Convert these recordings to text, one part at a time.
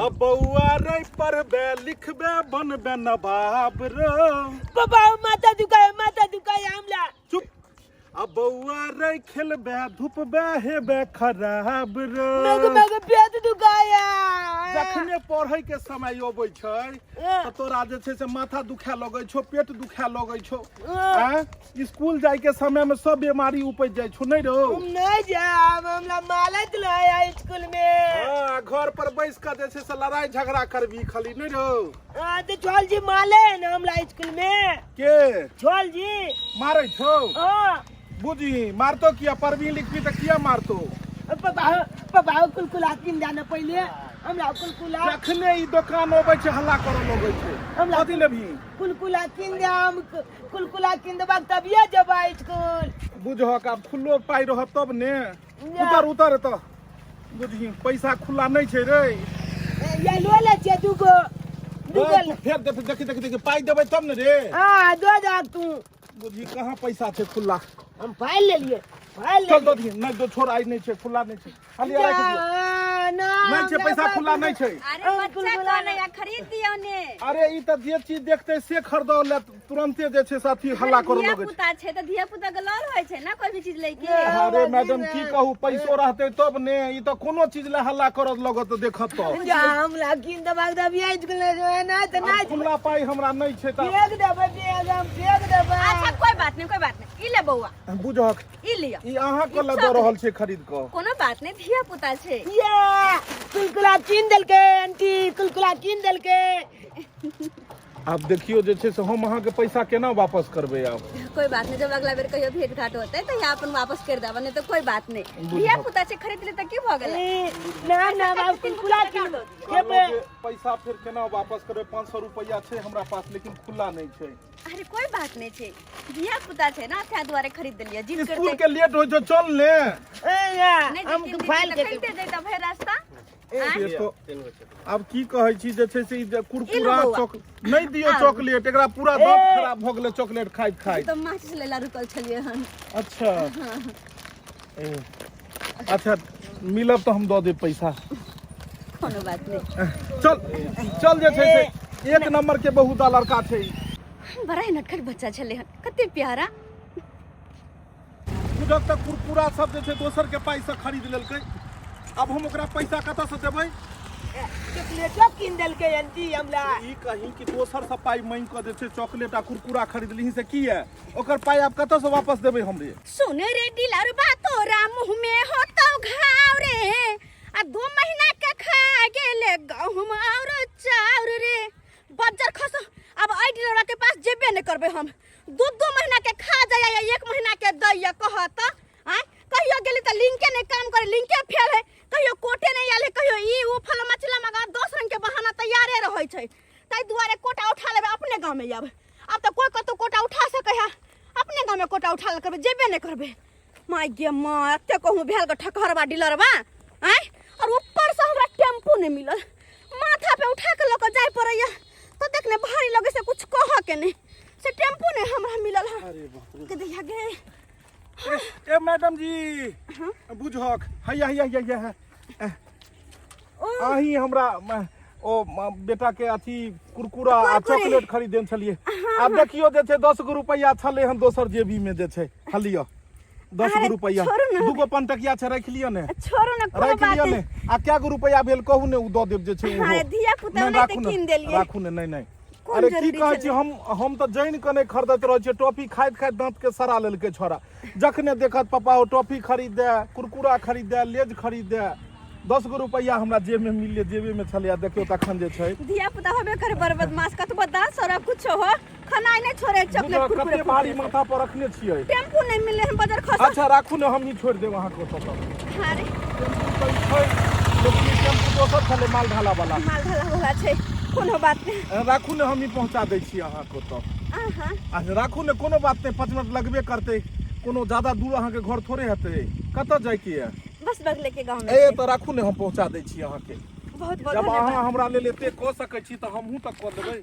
अब बउआ रे पढ़बे लिखबे बनबे नवाब रो। पापा माथा दुखाए हमला। चुप। अब बउआ रे खेलबे धुपबे हेबे खराब रो। मग पेट दुखाया। जखने पढ़े के समय अबै छै त तोरा जे छै से माथा दुखा लगै छौ, पेट दुखा लगै छौ। स्कूल जाय के समय में सब बीमारी उपज जाय छौ नहीं रो। हम नहीं जाब, हमरा मालत लाया स्कूल में। हां घर पर बैस के जे छै से लड़ाई झगड़ा करबी खाली नहीं रो। तो छोल जी माले न हमरा स्कूल में। के छोल जी मारै छौ? हां बुझी मारतो किया, पढ़बी लिखबी त किया मारतो? पापा कुलकुला किन जाना पहले हमरा कुलकुला। जखने ई दुकान अबै छै हल्ला करऽ लगै छै। हमरा कथि लेबही? कुलकुला किन दे, हम कुलकुला किन देबा तभिए जेबै स्कूल। बुझहक आब खुल्लो पाइ रहत तब ने। उतर त बुझही पैसा खुला नहीं छै रे। ये लो ले छे दुगो फेर देखी पाइ देबै तब ने रे। हां दो जा तू। बुझही कहाँ पैसा छै खुला। हम फाइल ले लिए, फाइल ले। चल दो दी नहीं, दो छोड़ आई नहीं छै, खुला नहीं छै। खाली राख दियो। नहीं छै पैसा खुला नहीं छै। अरे बच्चा को नया खरीद दियो ने। अरे ई त जे चीज देखते से खरीदो ले, तुरंते जे छै साथी हल्ला करऽ लगै छै। धिया पुता छै त धिया पुता के लड़ होय छै ना कोई भी चीज लेके। अरे मैडम की कहू, पैसो रहते तब ने। ई त कोनो चीज ले हल्ला करऽ लगत देखत त। जा हमरा किन देबा तभिए स्कूल में जो है ना त ना खुला पाइ हमरा नहीं छै त फेंक देबै, बेग हम फेंक देबै। अच्छा कोई बात नहीं, कोई बात नहीं। ई ले बउआ, बुझहक ई लियो। ई अहाँ को ल द रहल छै खरीद क। कोनो बात नहीं, धिया पुता छै। ये कुलकुला किन देलके आंटी, कुलकुला किन देलके। अब देखियो जे छै से हम अहाँ के पैसा केना वापस करबै आब। कोई बात नहीं, जब अगला बेर कहियो भेंट घाट होतै त यहाँ अपन वापस कर देबा, नहीं तो कोई बात नहीं। धिया पुता छै खरीद ले त की भ गेलै। ना बाबू कुलकुला किन देबै। पैसा फिर केना वापस करबै? 500 रुपया छै हमरा पास लेकिन खुला नहीं छै। अरे कोई बात नहीं छै, धिया पुता छै ना, त्या द्वारे खरीद देलिए। जिद स्कूल करते के लेट हो जो चल ले। नहीं हम तो फाइल के खरीदते जैता भे रास्ता। देखो अब की कहै छी जे छै से ई कुरकुरा इलो बौआ। चॉक नहीं दियो चॉकलेट, एकरा पूरा दांत खराब भ गेलै चॉकलेट खाइत। तो माचिस लेला रुकल छलिए हन। अच्छा अच्छा मिलब तो हम दऽ देब पैसा। कोनो बात नहीं। चल जे छै से एक नंबर के बहुता लड़का छै। बड़ा ही नटखट बच्चा छले हन, कते प्यारा। जब तक कुरकुरा सब जे छै दोसर के पाइ से खरीद लेलकै, अब हम ओकरा पैसा कतऽ से देबै? चॉकलेटो किन देलके आंटी हमरा। ई कहीं कि दोसर से पाइ मांग के जे छै चॉकलेट आ कुरकुरा खरीदली से की है, ओकर पाइ आब कतऽ से वापस देबै हमरे? सुन रे डीलर बा तोरा मुंह में होतौ घाव रे, आ 2 महीना के खा गेले गहुम और चाउर रे। बज्जर खस अब आई डीलर के पास जेबे नहीं करबे हम। 2 महीना के खा जाया या 1 महीना के दैया कहत। आ कहियो गेली त लिंके नहीं काम करे, लिंके फेल है। कहियो कोटे नहीं आले, कहियो ई उ फल मचला मगा 10 रंग के बहाना तैयारे रहै छै। तै दुआरे कोटा उठा लेबे अपने गांव में। अब तो कोई कतो कोटा उठा सके है, अपने गांव में कोटा उठा ले करबे, जेबे नहीं करबे। माय गे माँ एते कहूँ भेल के ठकहरबा डीलरबा। आय और ऊपर से हमरा टेम्पू नहीं मिलल, माथा पे उठा के लेके जाय पड़ैया। तो देखने भारी लगे से कुछ कह के नहीं, से टेम्पू नहीं हमरा मिलल है। अरे बाप रे। के दैया गे। ए मैडम जी बुझहक हैया अही हमरा बेटा के अथी कुरकुरा आ चॉकलेट खरीदेन छलिए। आब देखियो जे छै 10 गो रुपया छले हन दोसर जेबी में जे छै हलियो 10 गो रुपया, 2 5 टकिया छै राख लियो ने। छोड़ो ना कोनो राख बात लियो ने। आ क्या गो रुपया भेल कहू ने, उ द देब जे छै। हां धिया पुता नहीं त किन देलिए। राखू ने। नहीं अरे की कहै छी, हम तो जान के नहीं खरीदत रह छियै। टॉफी खाइत दांत के सड़ा लेलकै छोरा। जखने देखत पापा ओ टॉफी खरीद दे, कुरकुरा खरीद दे, लेज खरीद दे। 10 गो रुपया हमरा जेब में मिलले, जेबे में छले। देखियो तखन जे छै धिया पुता होबे करे बदमाश, कतबो 10 और कुछ हो खाना नहीं छोड़े। चॉकलेट कुरकुरे कते भारी माथा पर रखने छियै। टेम्पू नहीं मिले हम बाजार खस। अच्छा राखू ने, हम ही छोड़ देब अहाँ को। अरे टेम्पू दोसर छले माल ढाला वाला। माल ढाला वाला छै, कोनो बात नहीं। राखू ने, हम ही पहुंचा दै छी अहाँ को। तो अच्छा राखू ने, कोनो बात नहीं। 5 मिनट लगबे करते, कोनो ज्यादा दूर अहाँ के घर थोड़े हेतै। कतऽ जाय के है? बस बगले के गांव में। ए तो राखू ने, हम पहुंचा दै छी अहाँ के। बहुत बहुत जब अहाँ हमरा ले लेते कह सकै छी त हमहू तक कह देबै।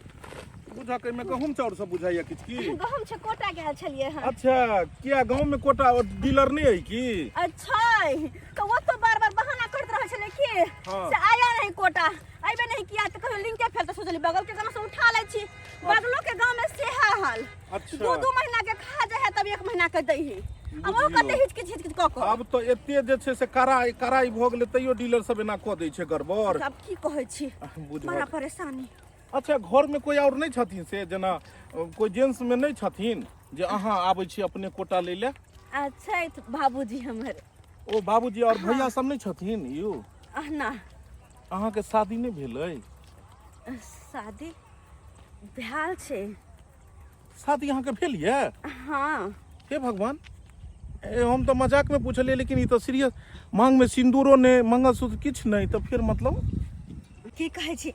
बुझा के में गहूम चाउर सब बुझाइया किछ की? गहूम छै, कोटा गेल छलिए हन। अच्छा किया गांव में कोटा डीलर नहीं है की? अच्छा तो वो तो बार बार बहाना करते रहे छले की हाँ। से आया नहीं कोटा, आइबे नहीं देली बगल के गांव से उठा लै छी बगलो के गांव में से हाल अच्छा 2 महीना के खा जाए है तब 1 महीना के दै है अब वो कते हिचकिच क अब तो एते जे छै से कराई भ गेलै तैयो डीलर सब एना क दै छै गड़बड़ अब की कहै छी बड़ा परेशानी अच्छा घर में कोई और नहीं छथिन से जना कोई जेंट्स में नहीं छथिन जे अहाँ आबै छी अपने कोटा ले ले अच्छा बाबूजी हमर ओ बाबूजी और भैया सब नहीं छथिन यौ ना अहाँ के शादी नहीं भेलै शादी भेल छै शादी अहाँ के भेल ये हाँ हे भगवान हम तो मजाक में पूछलिए लेकिन ये तो सीरियस मांग में सिंदूरो ने मंगलसूत्र किछ नहीं तो फिर मतलब की कहै छी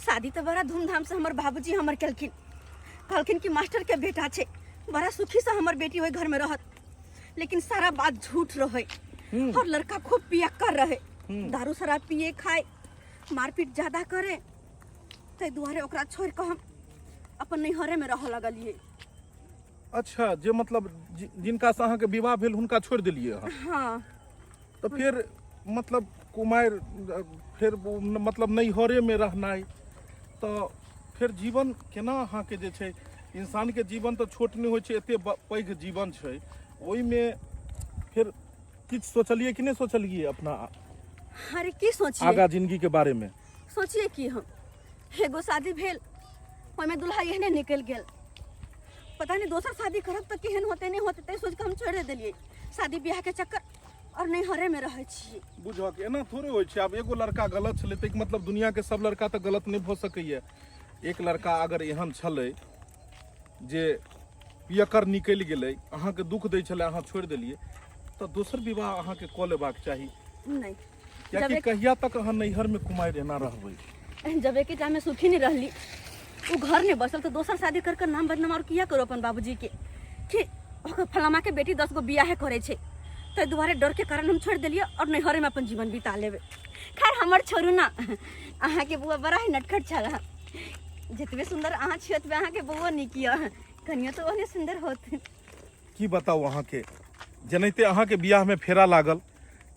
शादी तो बड़ा धूमधाम से हमर बाबूजी हमर कहलखिन कि मास्टर के बेटा छे बड़ा सुखी से हमर बेटी ओइ घर में रहत लेकिन सारा बात झूठ रहे और लड़का खूब पियक्कर रहे दारू शराब पिए खाए मारपीट ज्यादा करे तै दुआरे ओकरा छोड़ के हम अपन नैहरे में रह लगलिए अच्छा जे मतलब जिनका से अहाँ के विवाह भेल हुनका छोड़ दिलिए अहाँ हाँ तो फिर मतलब कुमार फिर मतलब नैहरे में रहनाइ तो फिर जीवन केना अहाँ के जे छै इंसान के जीवन तो छोट नहीं होइ छै एते पैघ जीवन छै ओइ में फिर किछ सोचलिए कि नहीं सोचलिए अपना अरे की सोचिए आगा जिंदगी के बारे में सोचिए कि हम एगो शादी भेल ओइ में दुल्हा एहने निकल गेल पता नहीं दोसर शादी करब तो केहन होते नहीं होते तै सोच के हम छोड़ देलिए शादी ब्याह के चक्कर और नैहरे में रहै छी बुझो कि एना थोड़े होइ छै अब एगो लड़का गलत छलै त मतलब दुनिया के सब लड़का तो गलत नहीं भ सकैया एक लड़का अगर एहन छलै जे पियकर निकल गेलै अहाँ के दुख दै छलै अहाँ छोड़ देलिए तो दोसर विवाह अहाँ के क लेबाक चाही नहीं कियाकि कहिया तक अहाँ नैहर में कुमार एना रहबै जब एक टाइम में सुखी नहीं रहली वो घर नहीं बसल तो दोसर शादी कर नाम बदनाम और किया करो अपन बाबूजी के कि फलामा के बेटी 10 गो बियाह करे छे तो दुआरे डर के कारण हम छोड़ दिलिए और नैहरे में अपन जीवन बिता लेबे खैर हमर छोड़ू ना अहाँ के बुआ बड़ा ही नटखट छल जितबे सुंदर अहाँ छी ओतबे अहाँ के बुआ नीक य कनियो तो ओहने सुंदर होत की बताऊ अहाँ के जनाइते अहाँ के बियाह में फेरा लागल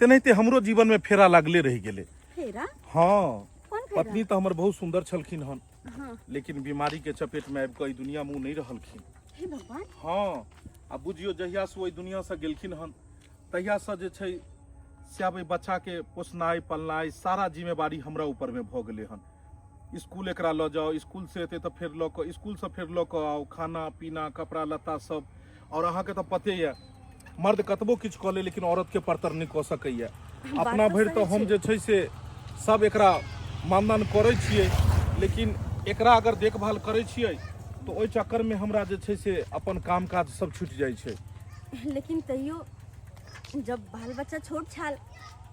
तेनाहिते हमरो जीवन में फेरा लागले रह गेले फेरा हाँ कौन फेरा पत्नी तो हमर बहुत सुंदर छलखिन हन हाँ लेकिन बीमारी के चपेट में आबि के दुनिया मुँह नहीं रहलखिन हे भगवान हाँ आ बुझियो जहिया से ओहि दुनिया से गेलखिन हन तहिया से जे छै से आब बच्चा के पोसनाइ पलनाइ सारा जिम्मेवारी हमरा ऊपर में भ गेलै हन स्कूल एकरा ल जाओ स्कूल से एते तो फिर ल के स्कूल से फिर ल के आओ खाना पीना कपड़ा लत्ता सब और अहाँ के तो पते ये मर्द कतबो किछ क ले लेकिन औरत के परतर नहीं क सकैया अपना भरि तो हम जे छै से सब एकरा मानदान करै छियै लेकिन एकरा अगर देखभाल करै छियै तो ओहि चक्कर में हमरा जे छै से अपन काम काज सब छूट जाइ छै लेकिन तैयो जब बाल बच्चा छोट छाल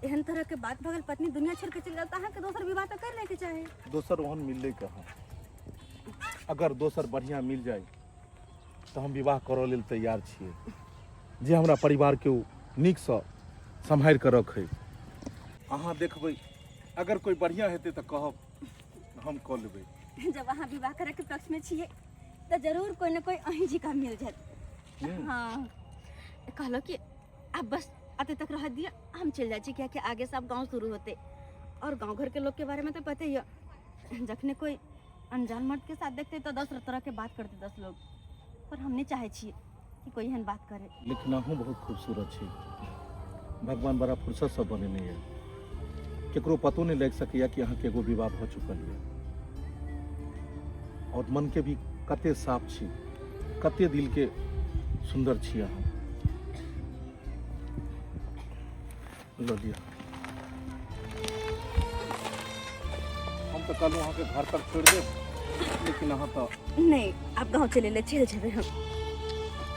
एहन तरह के बात भगल पत्नी दुनिया छोड़ के चल जाता है कि दोसर विवाह तो कर ले के चाहे दोसर ओहन मिलले कहाँ अगर दोसर बढ़िया मिल जाए तो हम विवाह करऽ लेल तैयार छियै जे हमरा परिवार के नीक से सम्हारि के रखे अहाँ देखबै अगर कोई बढ़िया हेतै तो कहब हम कऽ लेबै जब अहाँ विवाह करे के पक्ष में छिए तो जरूर कोई ना कोई अहीं जी का मिल जाए हाँ कहलो कि आप बस आते तक रह दिया हम चल जाए क्या कि आगे सब गांव शुरू होते और गांव घर के लोग के बारे में तो पता ही है जखने कोई अनजान मर्द के साथ देखते तो 10 तरह के बात करते 10 लोग पर हम नहीं चाहे छिए कि कोई एहन बात करे लेकिन अहूँ बहुत खूबसूरत छै भगवान बड़ा फुर्सत से बनेने है केकरो पतो नहीं लग सकैया कि अहाँ के एगो विवाह भ चुकल है और मन के भी कते साफ छी कते दिल के सुंदर छी अहाँ लो लिया हम तो कहलूँ अहाँ के घर तक छोड़ देब लेकिन अहाँ तो नहीं आप गाँव चले ले चल जेबे हम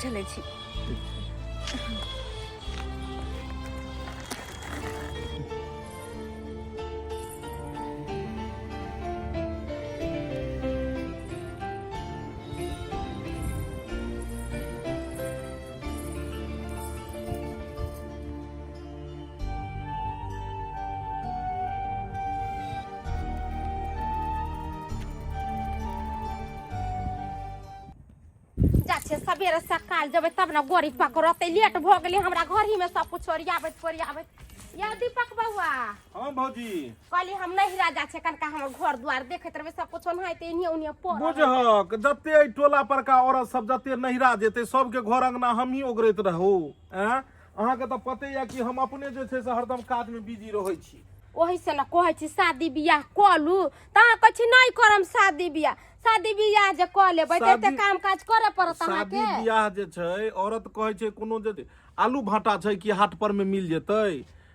चले छी सवेरे सकाल जब तब ना गोरी पकड़ते लेट भ गेलै हमरा घर ही में सब कुछ ओरियाबैत या दीपक बउआ हाँ भौजी कहली हम नहीं राजा छे कनका हमर घर द्वार देखैत रहबे सब कुछ ओनाहिते इन्हीं उन्हीं पर बुझहक जते टोला पर का औरत सब जते नहिरा जेते सबके घर अंगना हम ही ओगरैत रहू अहाँ के तो पते या कि हम अपने जे छे से हरदम काज में बिजी रहै छी ओही से न कहै छी शादी बियाह कलू ता कहै छी नहीं करम शादी बियाह जे क लेबै त एते काम काज करे पड़त अहाँ के शादी बियाह जे छै औरत कहै छै कोनो जे आलू भाटा छै कि हाट पर में मिल जेतै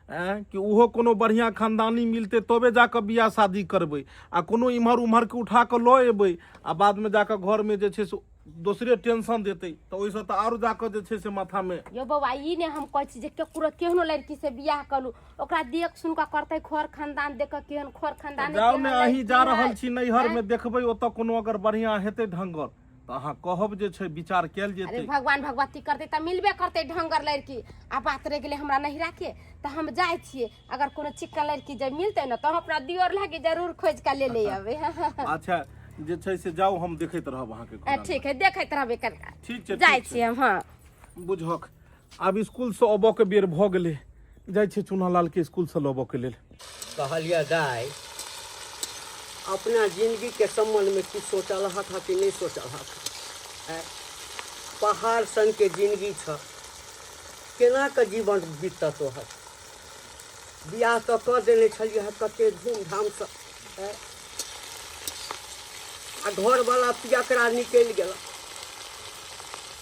कि उहो कोनो बढ़िया खानदानी मिलते तबे जाके बियाह शादी करबै आ कोनो इम्हर उम्हर के उठा के लऽ एबै आ बाद में जाके घर में जे छै से दोसरे टेंशन देते तो ओइसे तो आरो जाके जे छै से माथा में यो बउआ ई ने हम कहै छी जे केकरो केहनो लड़की से बियाह कलू ओकरा देख सुन के करतै खोर खानदान देख के केहन खोर खानदान जाओ ने अहीं जा रहल छी नैहर में देखबै ओतऽ कोनो अगर बढ़िया हेतै ढंगर तो अहाँ कहब जे छै विचार कैल जेतै अरे भगवान भगवती करते त मिलबे करते ढंगर लड़की आ बात रह गेलै हमरा नहिरा के त हम जाय छियै अगर कोनो चिक्कन लड़की जब मिलते न तो हम अपना दियोर लागे जरूर खोज के ले आबे अच्छा जे छै से जाओ हम देखैत रहब अहाँ के घर ठीक है देखैत रहबे कनका ठीक छै जाय छियै हम हां बुझहक आब स्कूल से अबो के बेर भ गेलै जाय छै चुनालाल के स्कूल से लबो के लेल कहलिए दाई अपना जिंदगी के संबंध में कुछ सोचल था कि नहीं सोचल था पहाड़ सन के जिंदगी छ केना के जीवन बीतत है बियाह तो कर देने छलिए कते धूमधाम से आ घर वाला पियकरा निकल गया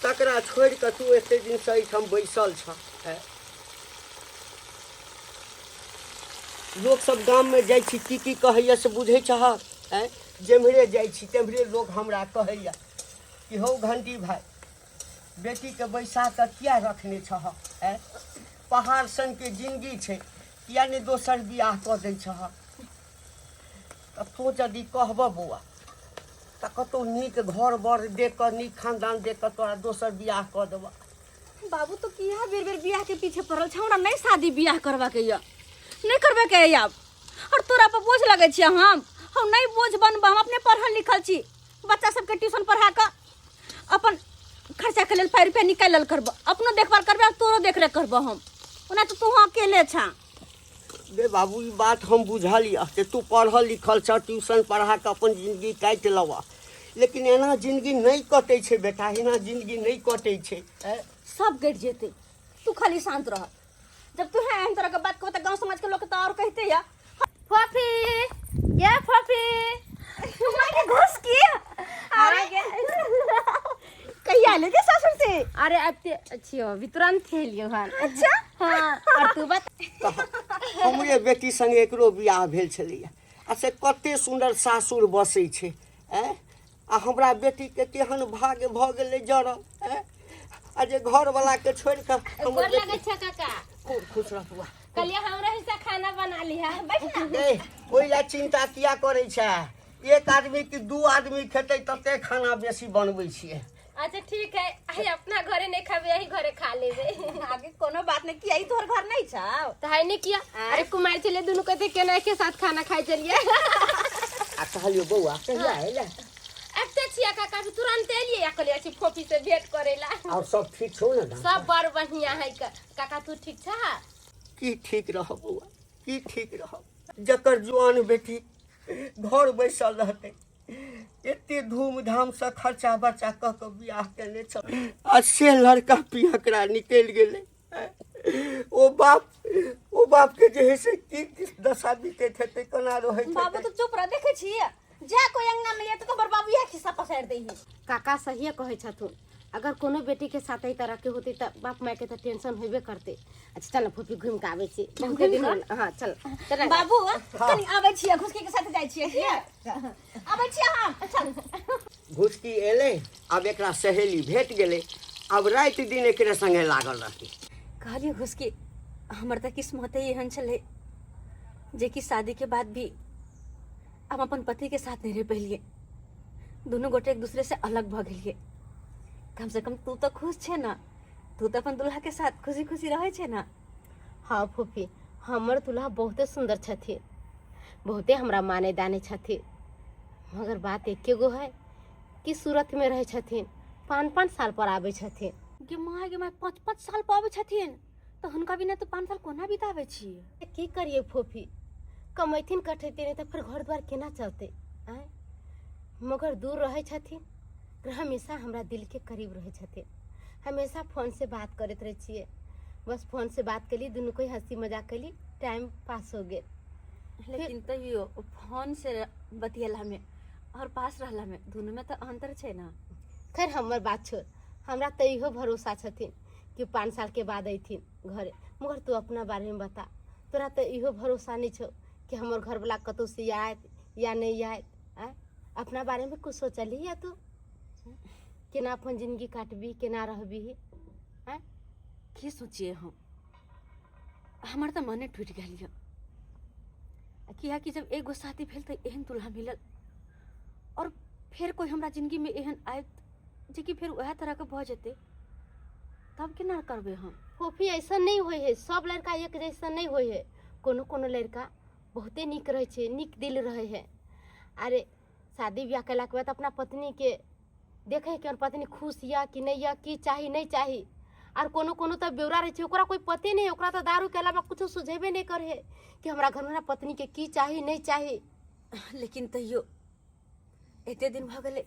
तकरा छोड़ के तू एते दिन से हम बैसल छ लोग सब गांव में जाइ छी की कहैया से बुझे छह जेम्हरे जाइ छी तेम्हरे लोग हमरा कहैया कि हौ घंटी भाई बेटी के बैसा के किया रखने छह पहाड़ सन के जिंदगी छै किया ने दोसर बियाह कऽ दै छह तब तो यदि कहब बौआ त कतौ नीक घर बर देख कऽ नीक खानदान देख कऽ तोरा दोसर बियाह कऽ देब बाबू तो किया बेर बेर बियाह के पीछे पड़ल छ हमरा नहीं शादी बियाह करवा के या नहीं करबे के अब और तोरा पर बोझ लगे छी हम नहीं बोझ बनब हम अपने पढ़ल लिखल छी बच्चा सबके ट्यूशन पढ़ा के अपन खर्चा के लेल 5 रुपया निकालल करब अपनो देखभाल करबे और तोरो देखरेख करब हम ओना तो तू अकेले छ बे बाबू ई बात हम बुझलिए कि तू पढ़ल लिखल छ ट्यूशन पढ़ा के अपन जिंदगी काटि लवा लेकिन एना जिंदगी नहीं कटे छै बेटा एना जिंदगी नहीं कटे छै सब गट जेते तू खाली शांत रह जब तू है हम तरह के बात को तो गांव समाज के लोग तो और कहते या फफी ये फफी तुम्हारे घुस की अरे कहिया ले के ससुर से अरे अब ते अच्छी हो अभी तुरंत थे लियो हां अच्छा हां और तू बत हमरे बेटी संग एकरो बियाह भेल छलैया आ से कते सुंदर सासुर बसै छै आ हमरा बेटी के केहन भाग्य भ गेलै जरल आ जे घर वाला के छोड़ के गोर लगे छ काका खूब खुश रह बुआ कलिया हमरा हिस्सा खाना बना लिया बैठ ना ओइ ला चिंता किया करै छै एक आदमी की दू आदमी खेतै तते खाना बेसी बनबै छियै अच्छा ठीक है आई अपना घरे नहीं खाबे यही घरे खा लेबे आगे कोनो बात नहीं किया ई तोहर घर नहीं छ तो है नहीं किया अरे कुमार चले दोनों कहते केना के साथ खाना खाए चलिए आ कहलियो बौआ कहिया एला अब तो छिया काका भी तुरंत एलिए अकले अच्छी फोफी से भेंट करेला और सब ठीक छौ ना सब बड़ बढ़िया है काका तू ठीक छ की ठीक रह बौआ की ठीक रह जकर जवान बेटी घर बैसल रहते एते धूमधाम से खर्चा बर्चा कऽ के बियाह केने छ आ से लड़का पियकरा निकल गेले ओ बाप के जे है से की दशा बीतैत हेतै कोना रहै बाबू तो चुप रह देखे छी जा कोई अंगना में ये तो तोहर बाबू ये खिस्सा पसार दे ही काका सही कहै छथुन अगर कोनो बेटी के साथ ई तरह के होती त बाप माय के त टेंशन होबे करते अच्छा चल फूफी घूम के आवे छी बहुते दिन हां चल बाबू कनी आबै छियै घुसकी के साथ जाइ छियै आबै छियै हम चल घुसकी एले अब एकरा सहेली भेट गेले अब रात दिन एकरे संगे लागल रहती कहलिए घुसकी हमर त किस्मत एहन छले जे कि शादी के बाद भी हम अपन पति के साथ नहीं रह पलिए दोनों गोटे एक दूसरे से अलग भ गेलिए कम से कम तू तो खुश छे ना तू तो अपन दुल्हा के साथ खुशी खुशी रहे छे ना हाँ फूफी हमर दुल्हा बहुते सुंदर छथिन बहुते हमरा माने दाने छथिन मगर बात एके गो है कि सूरत में रहे छथिन 5-5 साल पर आवे छथिन गे माय 5-5 साल पर आवे छथिन तो हुनका बिना तो 5 साल कोना बितावे छिए। की करिए फोफी, कमैथिन कठेते नहीं तो फिर घर द्वार केना चलते आय। मगर दूर रहे छथिन पर हमेशा हमरा दिल के करीब रहे छथिन। हमेशा फोन से बात करते रहे छिए, बस फोन से बात कली, दोनों कोई हंसी मजाक कली, टाइम पास हो गए। लेकिन तैयो फोन से बतियला में और पास रहला में दोनों में तो अंतर छे ना। खैर हमर बात छोड़, हमरा तो इहो भरोसा छथिन कि 5 साल के बाद अथिन घरे। मगर तू अपना बारे में बता, तोरा तो इहो भरोसा नहीं छो कि हमर घर वाला कतौ से आयत या नहीं आयत। अपना बारे में कुछ सोचली है तू? केना अपन जिंदगी काटबी, केना रहबी? की सोचिए हम, हमार तो मने टूट गया। किया कि जब एगो शादी भेल तो एहन दुल्हा मिलल और फिर कोई हमरा जिंदगी में एहन आयत जे कि फिर वह तरह के भ जेते, तब केना करबे हम? फोफी ऐसा नहीं होय है, सब लड़का एक जैसा नहीं होय है। कोनो कोनो लड़का बहुते निक रहे छे, निक दिल रहे है। अरे शादी ब्याह कैला के बाद अपना पत्नी के देखे कि पत्नी खुश या कि नहीं या, की चाही नहीं चाही। और कोनो कोनो तो बेवरा रहे छे, ओकरा कोई पते नहीं, ओकरा तो दारू के अलावा कुछ सुझेबे नहीं करे कि हमरा घर में पत्नी के की चाही नहीं चाही। लेकिन तैयो एते दिन भ गए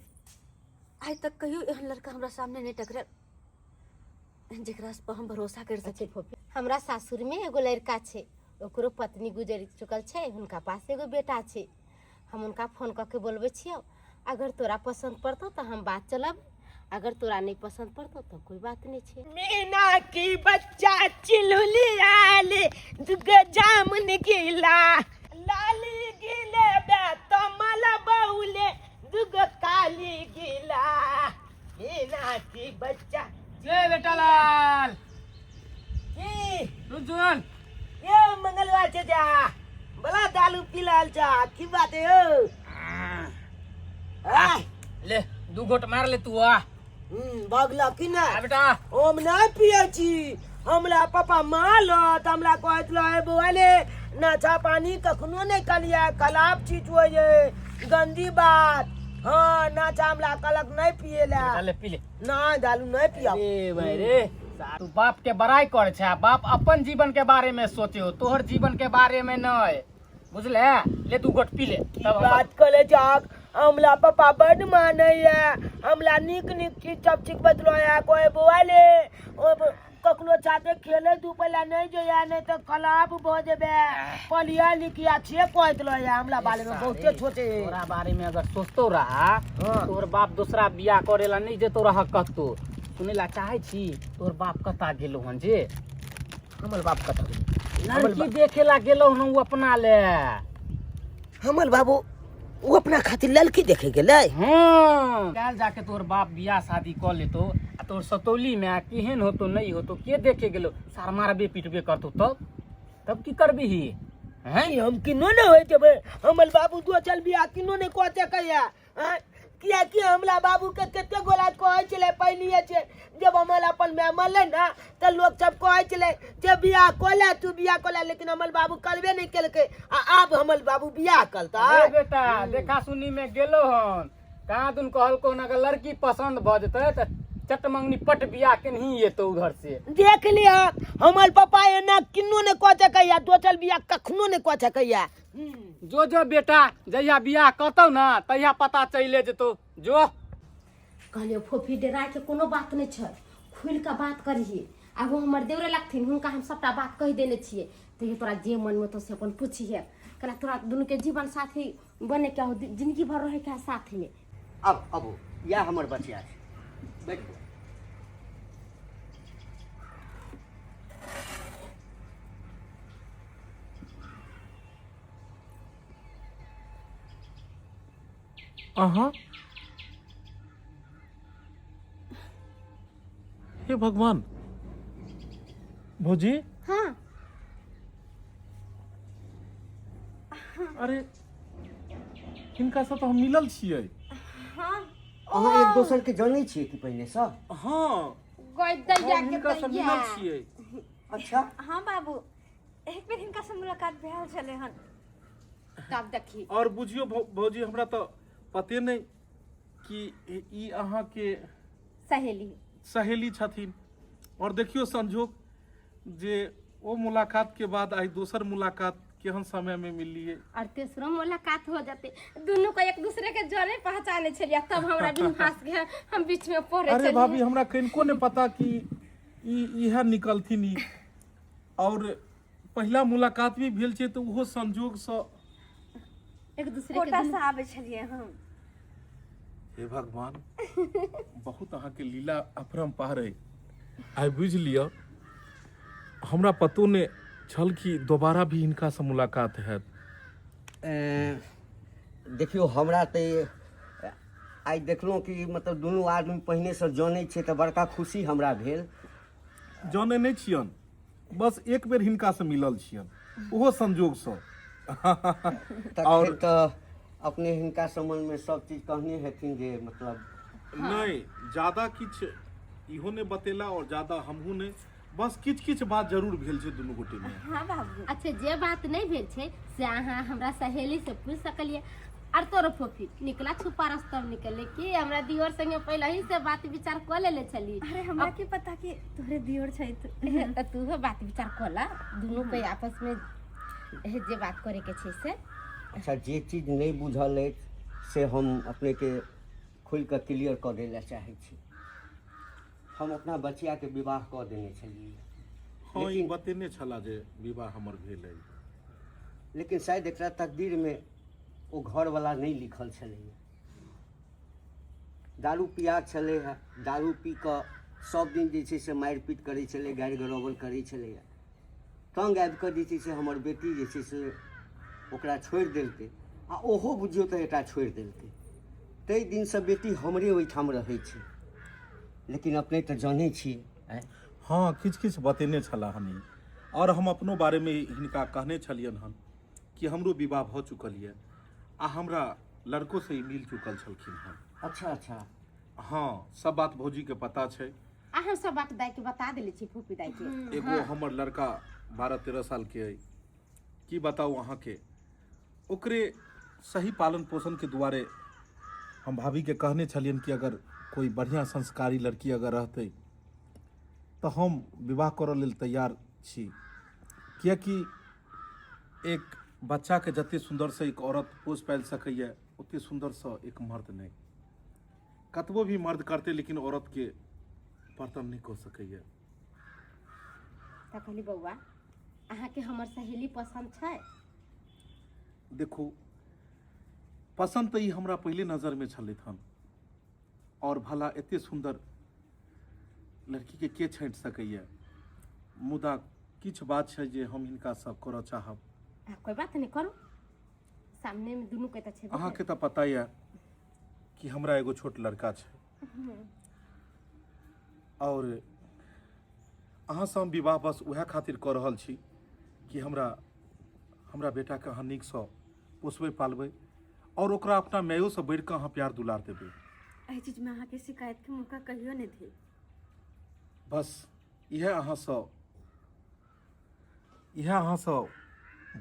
आज तक कहियो एहन लड़का हमरा सामने नहीं टकरल जेकरा पर हम भरोसा कर सके। फोफी हमरा सासुर में एगो लड़का छे, ओकरो पत्नी गुजर चुकल छे, उनका पास एगो बेटा छे। हम उनका फोन करके बोलबे छियो, अगर तोरा पसंद पड़तो तो हम बात चलब, अगर तोरा नहीं पसंद पड़तो तो कोई बात नहीं छे। मीना की बच्चा चिलुली आले दुग जामुन गिला लाली गिले बे तमल बहुले दुग काली गिला। मीना की बच्चा ले बेटा लाल की रुजुन ये मंगलवार से जा बला दालू पिलाल जा की बात है हो? ले 2 घोट मार ले तू आ भगला कि ना बेटा। हम नहीं पिए छी, हमरा पापा मालत हमरा कहत रहे बोले नाचा पानी कखनो नहीं कलिया, खराब चीज हो ये गंदी बात। हाँ नाचा हमरा कलक नहीं पिएला। ले पी ले। ना दालू नहीं पिया। ए भाई रे तू बाप के बड़ाई करे छे, बाप अपन जीवन के बारे में सोचे हो, तोहर जीवन के बारे में नहीं बुझले। ले 2 घोट पी ले तब बात करे जाक हमला पापा बड माने है, हमला निक निक चीज सब चीज बतलो है। कोई बोले कखनो साथे खेले धूपला नहीं जो या नहीं तो खराब भ जेबे पलिया लिखिया छे कहत लो है हमला बारे में बहुते छोटे। तोरा बारे में अगर सोचतो रहा तोहर बाप दूसरा बियाह करेला नहीं जे तोरा कहतो। सुनेला चाहे छी तोहर बाप कता गेलो हन जे? हमर बाप कता लड़की देखेला गेलो हन उ अपना ले। हमर बाबू वो अपना खातिर लड़की देखे गेले। हाँ काल जाके तोहर बाप बियाह शादी कर लेतो आ तोहर सतौली में केहन होतो नहीं होतो के देखे गेलो, सार मारबे पीटबे करतो तब की करबी ही हैं? हम किनो न होय जेबे हमर बाबू दो चल बियाह किनो ने कहते कहिया किया कि हमला बाबू के कते गोला कहै छले पहलिए छे जब हमल अपन में मरले ना त लोग सब कहै छले जे बियाह कोला तू बियाह कोला, लेकिन हमल बाबू करबे नहीं केलके। अब हमल बाबू बियाह करता। ए बेटा देखा सुनी में गेलो हन कहाँ दुन कहल को अगर लड़की पसंद भ जते त चटमंगनी पट बियाह केनही एतो उधर से। देख लिया हमल पापा एना किनो ने कहते कहिया दो चल बियाह कखनो ने कहते कहिया। जो बेटा जहिया बियाह करतौ ना तहिया पता चले जेतो जो। कहलियो फोफी डरा के कोनो बात नहीं छे, खुल के बात करिए। आगो हमर देवरे लगथिन, हुनका हम सबटा बात कह देने छिए। तो ये तोरा जे मन में तो से अपन पूछिए, कला तोरा दोनों के जीवन साथी बने क्या हो, जिंदगी भर रहे क्या साथ में। अब या हमर बचिया छै बैठ। अहाँ हे भगवान भौजी। हाँ अरे हिनका से तो हम मिलल छियै। अहाँ एक दोसर के जानै छियै कि पहले से? हाँ दैया हम हिनका से मिलल छियै। अच्छा हाँ बाबू एक बेर हिनका से मुलाकात भेल छले हन। तब देखी और बुझियो भौजी हमरा तो पते नहीं कि ई अहाँ के सहेली सहेली छथिन। और देखियो संजोग जे ओ मुलाकात के बाद आई दोसर मुलाकात केहन समय में मिलिए और तेसरो मुलाकात हो जाते दोनों को एक दूसरे के जरे पहचाने छलिए तब हमरा बिन फांस के हम बीच में पड़े अरे छलिए। भाभी हमरा कनको ने पता कि इहा निकलथिन ई और पहला मुलाकात भी भेल छै तो उहो संजोग से एक दूसरे के कोटा दुनू- से आवे छलिए हम। हे भगवान बहुत अहाँ के लीला अपरंपार है। आई बुझ लिया हमरा पतो ने छल कि दोबारा भी इनका से मुलाकात हैत। देखियो हमरा तऽ आइ देखलहुँ कि मतलब दुनू आदमी पहिने से जानै छै तऽ बड़का खुशी हमरा भेल। जाने नहीं छियन बस एक बेर हिनका से मिलल छियन ओहो संजोग से तखन तऽ अपने हिनका संबंध में सब चीज कहने हेथिन जे मतलब नहीं ज्यादा किछ इहो ने बतेला और ज्यादा हमहू ने बस किछ किछ बात जरूर भेल छै दुनू गोटे में। हाँ बाबू। अच्छा जे बात नहीं भेल छै से अहाँ हमरा सहेली से पूछ सकलिए और तोरो फोफी निकला छुपा रास्ता में निकले कि हमरा दियोर संगे पहले ही से बात विचार कर लेले छली। अरे हमरा के पता कि तोरे दियोर छै त तू हो बात विचार कला दोनों के आपस में जे बात करे के छै से। अच्छा जे चीज नहीं बुझल अछि से हम अपने के खुल कऽ क्लियर कऽ दै लए चाहै छी। हम अपना बचिया के विवाह कऽ देने छलियै हाँ ई लेकिन बतेने छला जे विवाह हमर भेल है लेकिन शायद एकरा तकदीर में ओ घर वाला नहीं लिखल छलैया। दारू पिया छलै है, दारू पी कऽ सब दिन जे छै से मारि पीट करै छलै, गारि गरोबल करै छलैया। तंग आबि कऽ जे छै से हमर बेटी जे छै से ओकरा छोड़ि देलकै आ ओहो बुझियौ तऽ एकरा छोड़ि देलकै। ताहि दिनसँ बेटी हमरे ओहिठाम रहै छै। लेकिन अपने तऽ जानै छियै आँय? हाँ किछ किछ बतेने छला हनी और हम अपनो बारे में हिनका कहने छलियन हन कि हमरो विवाह भऽ चुकल ये आ हमरा लड़को से ही मिल चुकल छलखिन हन। अच्छा अच्छा हाँ सब बात भौजी के पता छै। अहाँ सब बात दाई के बता देले छी फूफी दाई के। एगो हमर लड़का 12-13 साल के है की बताऊ अहाँ के ओकरे सही पालन पोषण के दुआरे हम भाभी के कहने छलियन कि अगर कोई बढ़िया संस्कारी लड़की अगर रहते तो हम विवाह करऽ लेल तैयार छी। कियाकि एक बच्चा के जते सुंदर से एक औरत पोस पालि सकैया ओते सुंदर से एक मर्द नहीं। कतबो भी मर्द करते लेकिन औरत के बर्तन नहीं कऽ सकैया। त कहली बौआ अहाँ के हमर सहेली पसंद छै? देखो पसंद तो ई हमरा पहले नजर में छलैथ हन और भला एते सुंदर लड़की के छाँटि सकैया मुदा किछ बात छै जे हम हिनका सब करऽ चाहब। कोई बात नहीं करो सामने में दोनों के त छै। अहाँ के तो पता ये कि हमरा एगो छोट लड़का छै और अहाँ से हम विवाह बस उहे खातिर कऽ रहल छी कि हमरा बेटा के अहाँ नीक सँ पोसबै पालबै और ओकरा अपना मायो से बढ़ि कऽ अहाँ प्यार दुलार देबै। एहि चीज में अहाँ के शिकायत के मौका कहियो नहीं दी। बस इएह अहाँ सँ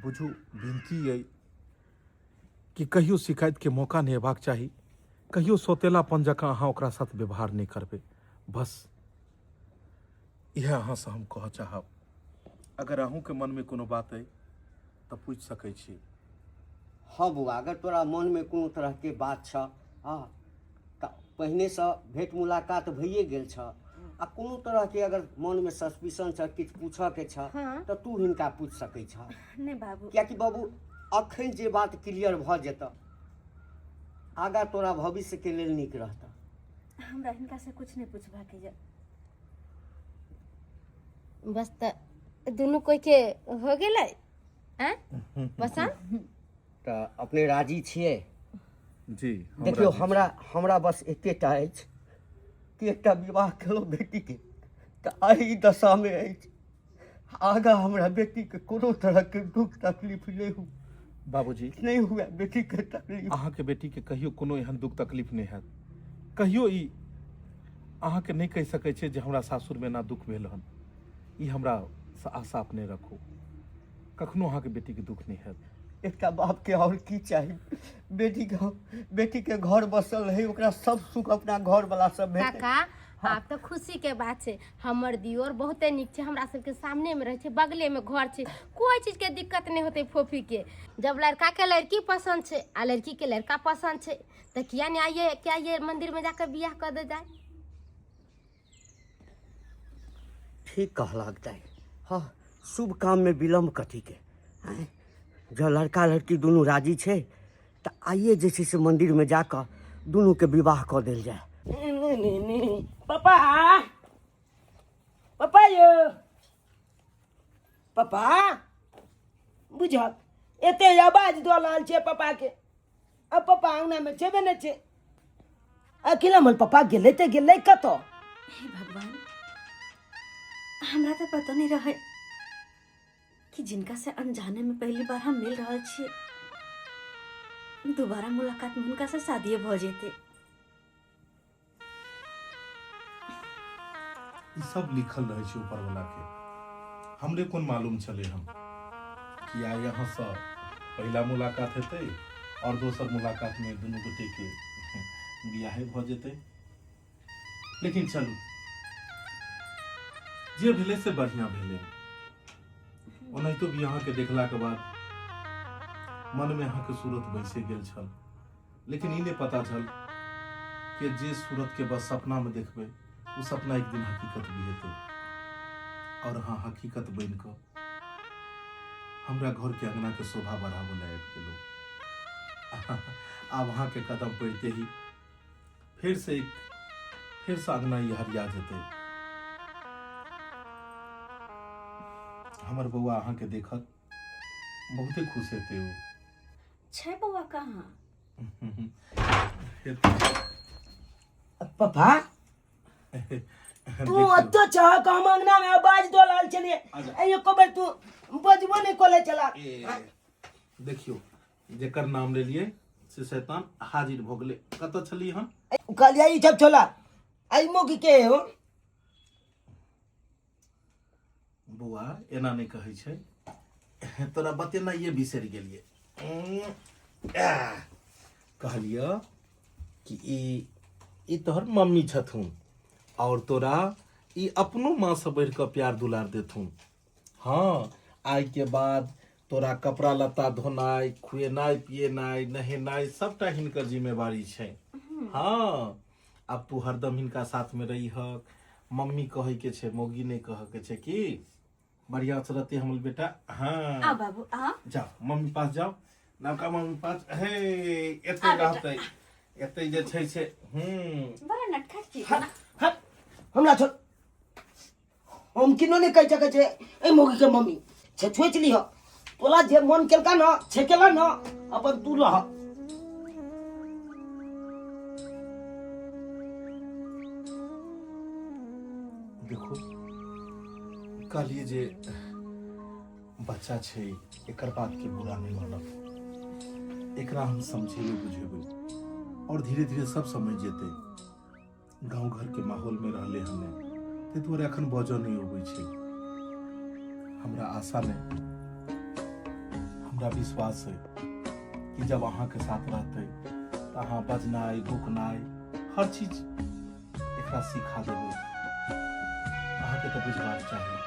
बुझू विनती अइ कि कहियो शिकायत के मौका नहीं हेबाक चाही, कहियो सौतेलापन जकाँ अहाँ ओकरा साथ व्यवहार नहीं करबै। बस इएह अहाँ से हम कहऽ चाहब। अगर अहूँ के मन में कोनो बात अइ तऽ पूछि सकै छी। हाँ बौआ अगर तोरा मन में कोनो तरह के बात छ हाँ तऽ पहिने से भेंट मुलाकात भइए गेल छ आ कोनो तरह के अगर मन में सस्पिशन छ किछु पूछऽ के छ तऽ तू हिनका पूछि सकै छ। नहीं बाबू। कियाकि बाबू अखन जे बात क्लियर भऽ जेतऽ आगा तोरा भविष्य के लेल नीक रहतऽ। हमरा हिनका से कुछ नहीं पूछबा के जे। बस त दोनों कोई के हो गेलै हैं पसंद? तऽ अपने राजी छियै? जी देखियो हमरा बस एकेटा अछि कि एकटा विवाह केलहुँ बेटी के तऽ आइ ई दशा में अछि। आगा हमरा बेटी के कोनो तरह के दुख तकलीफ नहीं हो बाबूजी नहीं हुए बेटी के तकलीफ। अहाँ के बेटी के कहियो कोनो एहन दुख तकलीफ नहीं हैत। कहियो ई अहाँ के नहीं कहि सकै छै जे हमरा सासुर में ना दुख भेल हन। ई हमरा से आशा अपने रखू कखनो अहाँ के बेटी के दुख नहीं हैत। एकटा बाप के और की चाही बेटी के घर बसल रहे ओकरा सब सुख अपना घर वाला सब भेटे। काका आब तो खुशी के बात छै, हमर दियोर बहुते नीक छै, हमरा सबके सामने में रहे छै, बगले में घर छै, कोई चीज के दिक्कत नहीं होते फोफी के। जब लड़का के लड़की पसंद छै आ लड़की के लड़का पसंद छै तो किया नहीं आइए, क्या ये मंदिर में जाकर बियाह कर दे जाए। ठीक कहलक दाई। हाँ, शुभ काम में विलम्ब कथी के। हैं? जब लड़का लड़की दोनों राजी छे तो आइए जे छै से मंदिर में जाकर दोनों के विवाह कर देल जाए। पापा, पापा यो, पापा बुझल एते आवाज दो लाल छे पापा के। अब पापा अंगना में छेबे न छे। अकेला मन पापा गेले ते गेले कतो। हे भगवान, हमरा तो पता नहीं रहे कि जिनका से अनजाने में पहली बार हम मिल रहा छे, दोबारा मुलाकात में उनका से शादी भ जेते। ई सब लिखल रहे छै ऊपर वाला के। हमरे कौन मालूम चले हम कि आ यहाँ से पहला मुलाकात हेतै और दोसर मुलाकात में दोनों गोटे के बियाह भ जेतै। लेकिन चलू, जे भेले से बढ़िया भेले। ओनाहितो भी यहाँ के देखला के बाद मन में यहाँ के सूरत बैसे गेल छल, लेकिन ई नहीं पता छल कि जे सूरत के बस सपना में देखबे वो सपना एक दिन हकीकत भी हेतै। और हाँ, हकीकत बन कर हमरा घर के अंगना के शोभा बढ़ाबो लायक गेलो। आब अहाँ के कदम पड़ते ही फिर से अंगना ये हरिया जेतै। हमर बउआ अहाँ के देखत बहुते खुश हेतै। वो छे बउआ कहाँ? पापा तू अतो चाह का हम अंगना में आवाज दो लाल चलिए। अयो कबर तू बजबो नहीं कोले चला। देखियो, जेकर नाम ले लिए से शैतान हाजिर भ गेले। कत छली हम? कहलिया ई सब छोला आई मोगी के हो। बउआ एना नहीं कहै छै, तोरा बतेना ये बिसर गेलिए। कहलिया कि ई तोहर मम्मी छथुन और तोरा ई अपनो माँ से बढ़ कर प्यार दुलार देथुन। हाँ, आई के बाद तोरा कपड़ा लत्ता धोनाई, खुएनाई, पिएनाई, नहेनाई सबटा हिनकर जिम्मेवारी छै। हाँ, अब तू हरदम हिनका साथ में रही हक। मम्मी कहे के छै, मोगी नहीं कहे के छै कि बढ़िया से रहते हमर बेटा। हाँ आ बाबू आ जाओ मम्मी पास जाओ, नवका मम्मी पास। हे एते रहते, एते जे छै से बड़ा नटखट छी हट हट हमरा छोड़। हम किनो नहीं कह सके छे ए मोगी के मम्मी छे। छोच ली हो तोला जे मन केलका न छे केला न, अपन तू रह। देखो, कहलिए जे बच्चा छै, एकर बात के बुरा नहीं मानब। एकरा हम समझेबे बुझेबे और धीरे धीरे सब समझ जेते। गांव घर के माहौल में रहले हमें ते तोरे अखन बजो नहीं होबै छै। हमरा आशा में, हमरा विश्वास है कि जब अहाँ के साथ रहते तो अहाँ बजनाई, भूकनाई, हर चीज एकरा सिखा देबै। अहाँ के तो बुझबाक चाहिए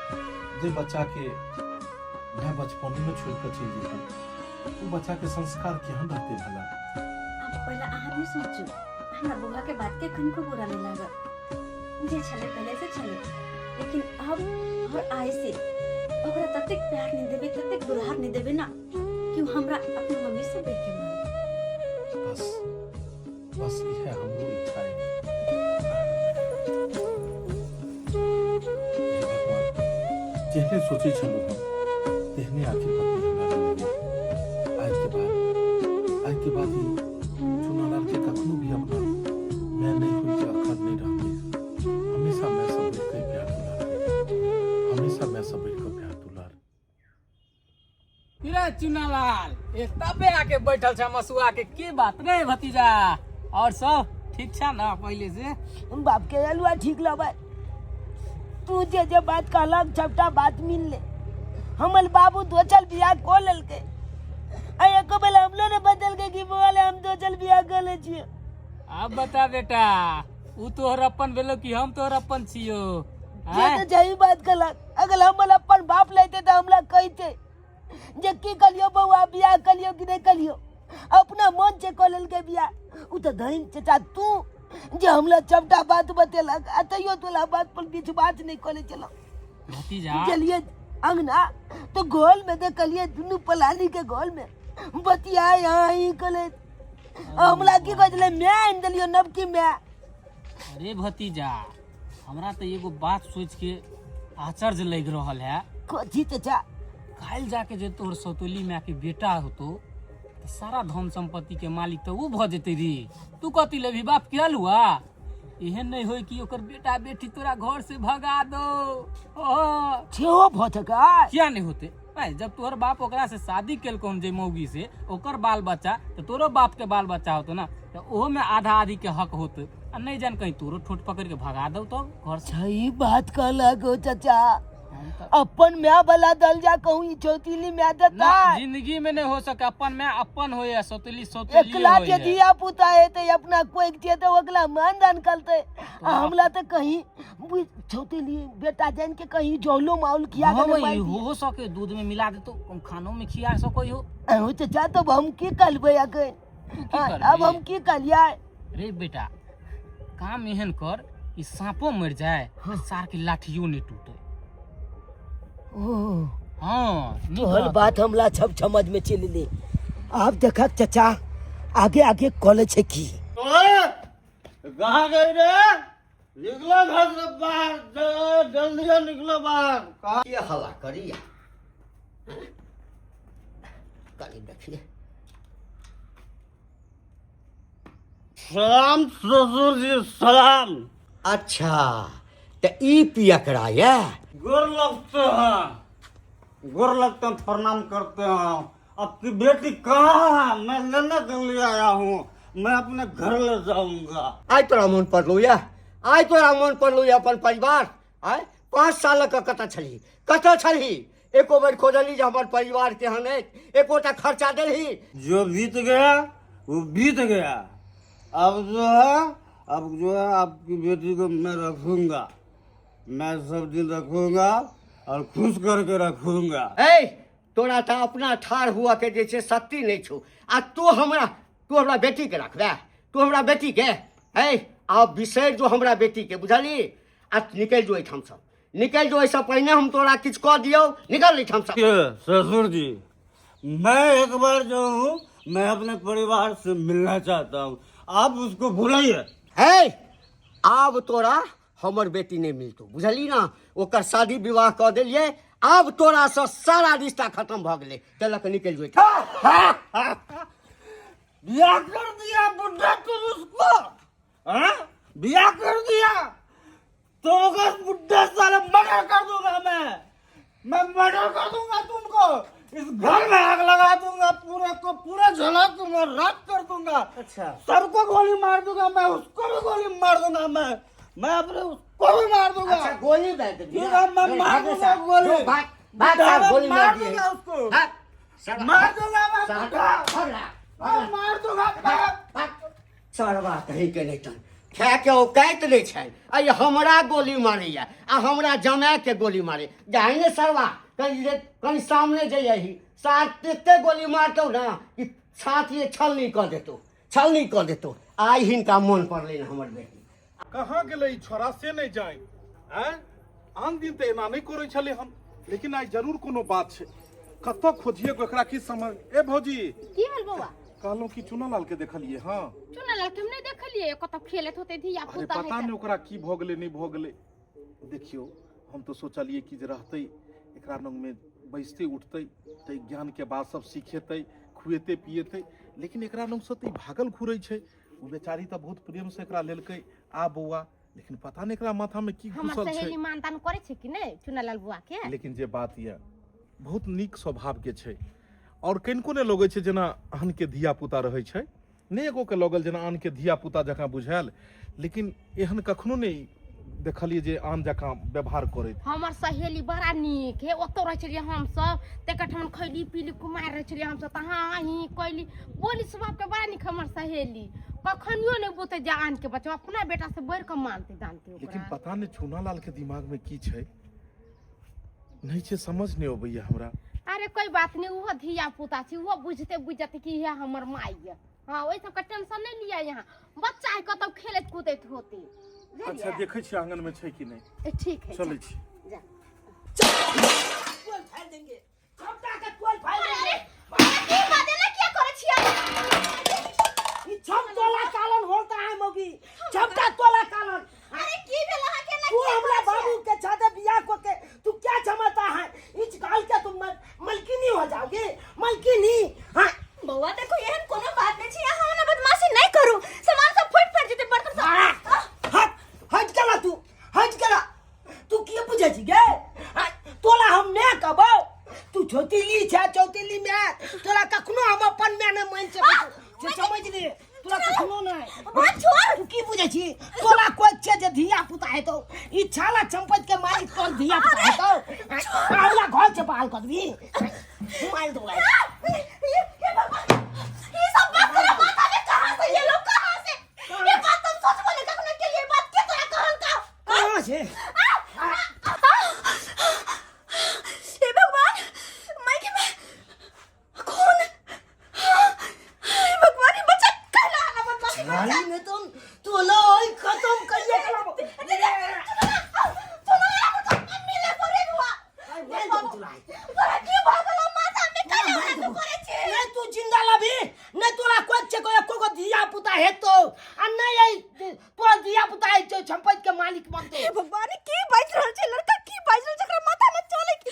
जे बच्चा के मैं बचपन में छोड़ कर चल जेते, वो बच्चा के संस्कार केहन रहते भला। अब पहले अहाँ भी सोचू, हमरा बउआ के बात के कनिको बुरा नहीं लागल। जे छले पहले से छले, लेकिन अब और आए से ओकरा ततेक प्यार नहीं देबे, ततेक दुलार नहीं देबे ना कि वो हमरा अपनी मम्मी से बेट के माने। बस यह हमरो इच्छा है। जेहने सोचे छलू हम तेहने आखिर पत्नी हमरा मिल गेल। आज के बाद ही चुनालाल के कखनो भी अपना मैं नहीं हुई के अखर नहीं रहते। हमेशा मैं सब बैठ कर प्यार दुलार, हमेशा मैं सब बैठ कर प्यार दुलार। रे चुनालाल, ए तबे आके बैठल छ मसुआ के की बात रे भतीजा? और सब ठीक छ ना पहले से? बाप के अलुआ ठीक लबे। तू जे बात कहलक सबटा बात मिल ले। हमल बाबू दो चल बियाह को लेलके। आ एको बेला हमलो ने बदल के कि बोले हम दो चल बियाह कर ले छिए। अब बता बेटा, उ तोहर अपन भेलो कि हम तोहर अपन छियो? ये तो सही बात कहलक। अगर हम अपन बाप लेते तो हमला कहते जे की कलियो बउआ बियाह कलियो कि नहीं कलियो, अपना मन से कऽ लेलकै बियाह। उ तो धइन चाचा तू जे हमला चपटा बात बतेलक आ तैयो तोला बात पर बीच बात नहीं कले चलो। भतीजा चलिए अंगना तो गोल में देखलिए दुनू पलानी के गोल में बतिया यहाँ ही कले हमला की कहले मैं आन देलियो नबकी मैं। अरे भतीजा, हमरा तो एगो बात सोच के आश्चर्य लग रहल है। कथी चाचा? काल जाके जे तोहर सौतोली माँ के बेटा होतो तो सारा धन संपत्ति के मालिक तो वो भ जेते रे। तू कथी लेभी बाप के हलुआ? एहन नहीं होई कि ओकर बेटा बेटी तोरा घर से भगा दो। छेओ भटका क्या नहीं होते भाई? जब तोहर बाप ओकरा से शादी केलकौन जे मौगी से, ओकर बाल बच्चा तो तोरो बाप के बाल बच्चा होतो ना, तो ओहो में आधा आधी के हक होते। आ नहीं जान कहीं तोरो ठोट पकड़ के भगा दो तो घर से। सही बात कहलक हो चाचा। अपन मैं वाला दल जा कहूँ ई चौतीली मैं देता ना, जिंदगी में नहीं हो सके। अपन में अपन होए या सौतेली सौतेली एकला के होए। दिया पुता है तो अपना कोई के तो अगला मानदान करते। हमला तो कहीं चौतीली बेटा जान के कहीं जोलो माउल किया हाँ करे भाई, हो सके दूध में मिला दे तो खानों में खिया सको हो। हो चाचा तो हम की करबे अगर करबे? अब हम की करिया? रे बेटा, काम एहन कर कि सांपो मर जाए, सार की लाठियों नहीं टूटे। हाँ तोहर बात हमला सब समझ में चल ले। आप देखा चाचा आगे आगे कॉलेज है की कहाँ गई रे? निकलो घर से बाहर, जल्दी निकलो बाहर। कहाँ ये हवा करिया करी देखिए। सलाम ससुर जी सलाम। अच्छा तो ई पिया करा ये गोर लगते हैं, गोर लगते हैं, प्रणाम करते हैं। आपकी बेटी कहाँ है? मैं लेने के लिए आया हूँ, मैं अपने घर ले जाऊंगा। आई तोरा मन पड़लो या? आई तोरा मन पड़लो या अपन परिवार? आय 5 साल का कतऽ छली? एको बेर खोजली जे हमर परिवार केहन है? एकोटा खर्चा देलही? जो बीत गया वो बीत गया। अब जो है आपकी बेटी को मैं रखूंगा, मैं सब दिन रखूंगा और खुश करके रखूंगा। ए तोरा तो अपना ठाड़ हुआ के जैसे शक्ति नहीं छू। आ तू हमरा बेटी के रखबे? तू हमरा बेटी के आप बिसर जो हमरा बेटी के, बुझली? आ निकल जो एठाम सब, निकल जो। ऐसा पहले हम तोरा किछ कह दियो, निकल एठाम सब। ससुर जी, मैं एक बार जो हूँ मैं अपने परिवार से मिलना चाहता हूँ, आप उसको भूलिए। आब तोरा हमर बेटी नहीं मिलतो, बुझली ना? ओकर शादी विवाह कर दिलिए, अब तोरा से सारा रिश्ता खत्म भ गेले। चलक निकल जो। ब्याह कर दिया बुढ़ा तुम उसको? ब्याह कर दिया तो अगर बुढ़ा साले मर्डर कर दूंगा। मैं मर्डर कर दूंगा तुमको, इस घर में आग लगा दूंगा, पूरे को पूरा जला दूंगा, राख कर दूंगा। अच्छा, सबको गोली मार दूंगा, मैं उसको भी गोली मार दूंगा। मैं अपने उसको भी मार दूंगा। अच्छा गोली मार दे। मैं मार दूंगा गोली, गोली मार दूंगा उसको, मार दूंगा मैं मार दूंगा। सरवा कहीं के नहीं तन खाए के औकात नहीं छै। आई हमरा गोली मारैया आ हमरा जमाए के गोली मारे जाहि ने सरवा। कहीं सामने जइही साथ एते गोली मारतौ ना कि साथ ये छलनी कर देतो। आई हिनका मन पड़ले ना हमर बेटी। कहाँ गेलै ई छोरा से नहीं जाए? आन दिन तो एना नहीं करे छले हम, लेकिन आज जरूर कोनो बात छै। कतऽ खोजिए एकरा की समझ? ए भौजी की भेल बौआ? कहलौं कि चुनालाल के देखलिए? हाँ चुनालाल के हम नहीं देखलिए, कतौ खेलत होते धिया अरे पुता पता है। नहीं ओकरा की भ गेलै नहीं भ गेलै। देखियो हम तो सोचलिए कि जे रहतै एकरा लंग में बैसते उठते तो ज्ञान के बात सब सीखेते, खुएते पिएते, लेकिन एकरा लंग से तो भागल घूरै छै। वो बेचारी तो बहुत प्रेम से एकरा लेलकै आ बौआ, लेकिन पता नहीं एकरा माथा में की हमर घुसल छै। सहेली मानदान करे छै कि नहीं चुनालाल बुआ के? लेकिन जे बात ये बहुत नीक स्वभाव के छै और किनको ने लगे छै जेना आन के धिया पुता रहे छै। नहीं एगो के लगल जेना आन के धिया पुता जकाँ बुझायल, लेकिन एहन कखनो नहीं देखलिए जे आन जकाँ व्यवहार करैत। हमर सहेली बड़ा नीक है, ओतौ रह छलिए हम सब, तेकठमन खैली पीली कुमार रह छलिए हम सब, तहाँ ही कैली बोली स्वभाव के बड़ा नीक हमर सहेली, कखनियो नहीं बोते जे आन के बच्चा अपना बेटा से बढ़ के मानते जानते ओकरा। लेकिन पता नहीं चूनालाल के दिमाग में की छै, नहीं छै समझ नहीं अबैया हमरा। अरे कोई बात नहीं, वो धिया पुता छी, वो बुझते बुझते कि यह हमर माई है। हाँ वही सब का टेंशन नहीं लिया, यहाँ बच्चा है कतौ खेलत कूदत होती। अच्छा देखे छी आंगन में छै कि नहीं। ठीक है चलै छी। जा। टोल फाड़ देंगे, सबटा के टोल फाड़ देंगे। की बात है ना, क्या करे छिया? ई छम तोला कालन होता है मौगी, छमटा तोला कालन। अरे की भेला है के ना? तू हमरा बाबू के छाते बियाह को के तू क्या समझता है? इस गाल के तुम मलकिनी हो जाओगे, मलकिनी। हां बउआ देखो एहन कोनो बात नहीं छिया, हम ना बदमाशी नहीं करू, सामान सब फट जेते बर्तन सब। हट चला तू, हट चला तू की बुझे छी गे? तोला हम ने कहबो तू छोटीली छे, चौतीली में तोला कखनो हम अपन में न मान सके, समझ ले तोला कखनो नहीं। बात छोड़, तू की बुझे छी? तोला कोई छे जे धिया पुता है तो ई छाला संपत्ति के मालिक तोर धिया पुता है तो आला घर से बाहर कर दी मार दो। ये भगवान, ये सब बात तेरा माथा में कहां से, ये लोग कहां से? ये बात तुम सोच बोले कखने के लिए बात के तोरा कहल का? कहां से? हे भगवान, मैं के मैं कौन? हे भगवान, ये बच्चा कहला ना बदमाशी कर। गाली में तुम तोला ओई खत्म करिए कला। मिले करे हुआ। मैं तो चलाई तोरा की भगला माथा में कहले वाला तो करे छे। नहीं तू जिंदा लाभी, नहीं तोला कोई छे को धिया पुता है तो आ नहीं आई तो धिया पुता है जो संपत्ति के मालिक बनते। हे भगवान, की बाज रहल छे लड़का, की बाज रहल जकरा माथा में चले की।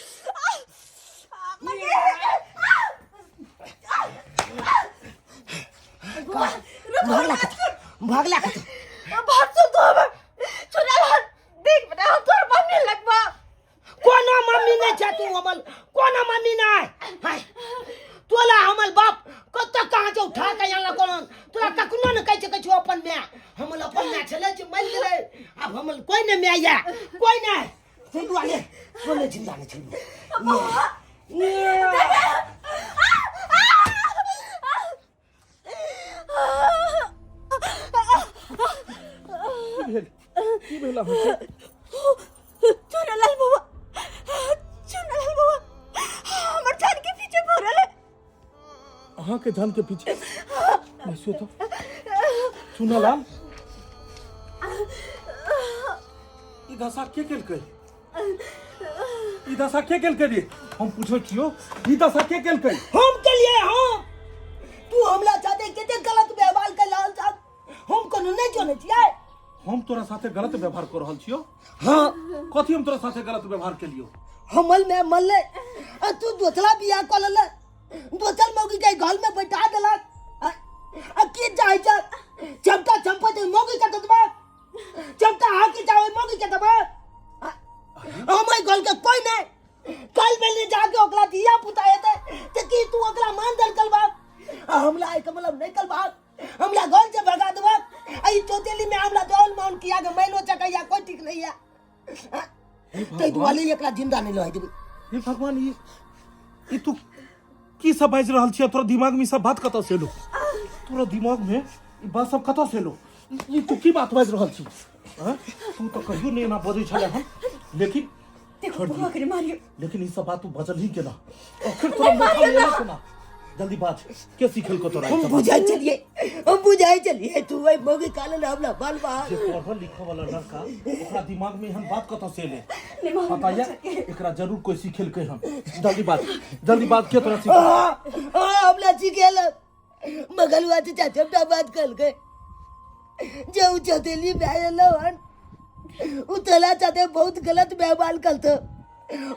भागला बात सुन तो अब चुनाल देख बेटा, हम तोर मम्मी लगबा। कोनो मम्मी नहीं छे तू हमल, कोनो मम्मी नहीं हाय तोला हमल बाप कत कहां से उठा के यहाँ कोन तोला कखनो न कह सके छो अपन में हमल अपन में छले जे मर गेले। अब हमल कोई न में आया, कोई नहीं तू दुआले बोले जिंदा नहीं छे। की भेला होते? चुनाल बाबा, चुनाल बाबा हमर जान के पीछे भरल है। अहाँ के जान के पीछे ऐसे तो चूनालाल ई दशा के केलकै? ई दशा के केलकै रे? हम पूछै छियो ई दशा के केलकै? हम के लिए हम तू हमला चाहते केते गलत व्यवहार कर लाल साहब, हम कोनो नहीं जाने छियै। हम तोरा साथे गलत व्यवहार कर रहल छियो? हां कथी हम तोरा साथे गलत व्यवहार केलियो? हमल में मल्ले आ तू दोतला बियाह कर ले, दोतल मौगी के घर में बैठा देलक आ की चाहे छ चमटा चंपत मौगी के दबा, चमटा हा की चाहे मौगी के दबा। हमई घर के कोई नहीं कल बेले जाके ओकरा दिया पुताए ते की तू ओकरा मान दल कल बाप हमला एक मतलब नहीं कल बाप हमला घर से भगा देबा। आई चौतेली में हमला दौल मान किया के मैलो चकैया कोई ठीक नहीं है ते दुआली एकरा जिंदा नहीं लह देबी। हे भगवान, ई तू की सब बाज रहल छियै? तोरा दिमाग में सब बात कत से लो? तोरा दिमाग में ई बात सब कत से लो? ई तू की बात बाज रहल छी? हां तू तो कहियो नहीं ना बजै छले हम, लेकिन देखो बुआ करे मारियो। लेकिन ई सब बात तू बजल ही केना? आखिर तोरा माथा में केना? जल्दी बात के सिखल को तोरा? हम बुझाई चलिए तू भाई मौगी काले ना हमला बाल बा जे पढ़ल लिखल वाला लड़का ओकरा दिमाग में हम बात कत से ले? पता है एकरा जरूर कोई सिखेल के हम। जल्दी बात के तोरा सिखा हमला सिखेल मगलवा से चाचा बात कर के जे उ चतेली बैलो हन उतला चाहते बहुत गलत व्यवहार करते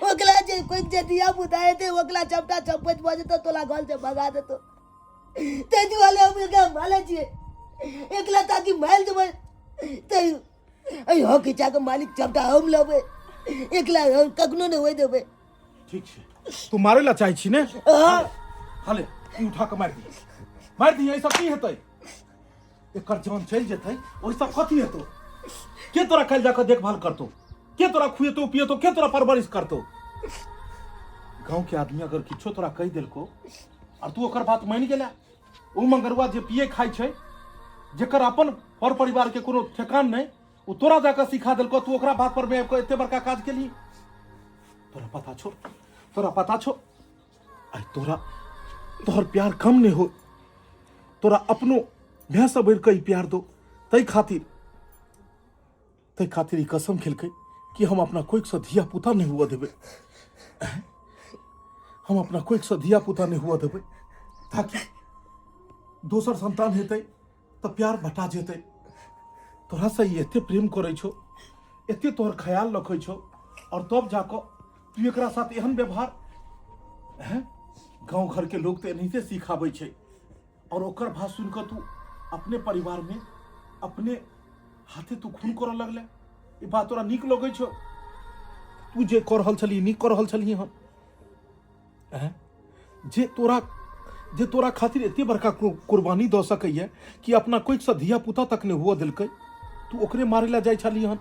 ओकला जे कोई जे दिया बुदाए थे ओकला चपटा चपच बजे तो तोला घर से भगा देतो ते वाले हम के माले छी एकला ताकि माल देबे ते आई हो के जाके मालिक चपटा हम लेबे एकला कखनो नहीं होय देबे। ठीक छे तू मारे ला चाहि छी ने? हाले ई उठा के मार दी ऐसा की हेतै? एकर जान चल जेतै ओइ सब कथी हेतौ? के तोरा कल जाकर देखभाल करतो, के तोरा खुएतो पिएतो, के तोरा परवरिश करतो। गांव के आदमी अगर किछो तोरा कह देलको और तू ओकर बात मान गेला, ओ मंगरुआ जे पिए खाइ छै, जेकर अपन पर परिवार के कोनो ठेकान नहीं, वो तोरा जाकर सिखा देलको, तू ओकरा बात पर में एते बड़का काज के लिए। तोरा पता छो आई तोहर प्यार कम नहीं हो, तोरा अपनो भैंस बढ़ के प्यार दो। तै खातिर ई कसम खेलकै कि हम अपना कोई से धिया पुता नहीं हुआ देवे, हम अपना कोई से धिया पुता नहीं हुआ देवे, ताकि दोसर संतान हेतै तो प्यार बटा जेतै। तोरा से एते प्रेम करे छो, एते तोहर ख्याल रखे छो, और तब जाकर तू एकरा साथ एहन व्यवहार है। गांव घर के लोग तो एनाहिते सिखाबै छै, और ओकर बात सुनकर तू अपने परिवार में अपने हाथे तू खून कर लगले। ये बात तोरा नीक लगे छो? तू जे कर रहल छली नीक कर रहल छली हम, जे तोरा खातिर एते बड़का कुर्बानी दे सकैया कि अपना कोई सा धिया पुता तक ने हुआ दिलकै, तू ओकरे मारे ला जाय छली हन।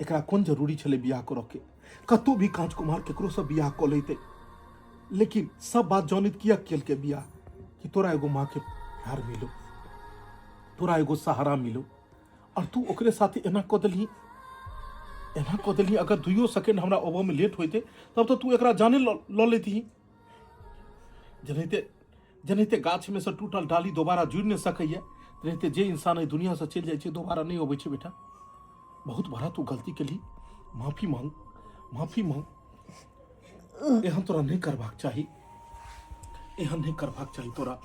एकरा कोन जरूरी छले बियाह करऽ के? कतौ भी कांच कुमार केकरो से बियाह क लेते, लेकिन सब बात जानित किया केल के बियाह कि तोरा एगो माँ के प्यार मिलो, तोरा एगो सहारा मिलो, और तू ओकरे साथे एना क देलही। अगर 2 सेकंड हमरा ओबो में लेट होते तब तो तू एकरा जाने ल लेती। जनैते गाछ में से टूटल डाली दोबारा जुड़ नहीं सकैया, तनैते जे इंसान एहि दुनिया से चल जाय छै दोबारा नहीं अबै छै। बेटा बहुत बड़ा तू गलती केली, माफी मांग। एहन तोरा नहीं करबाक चाही, तोरा।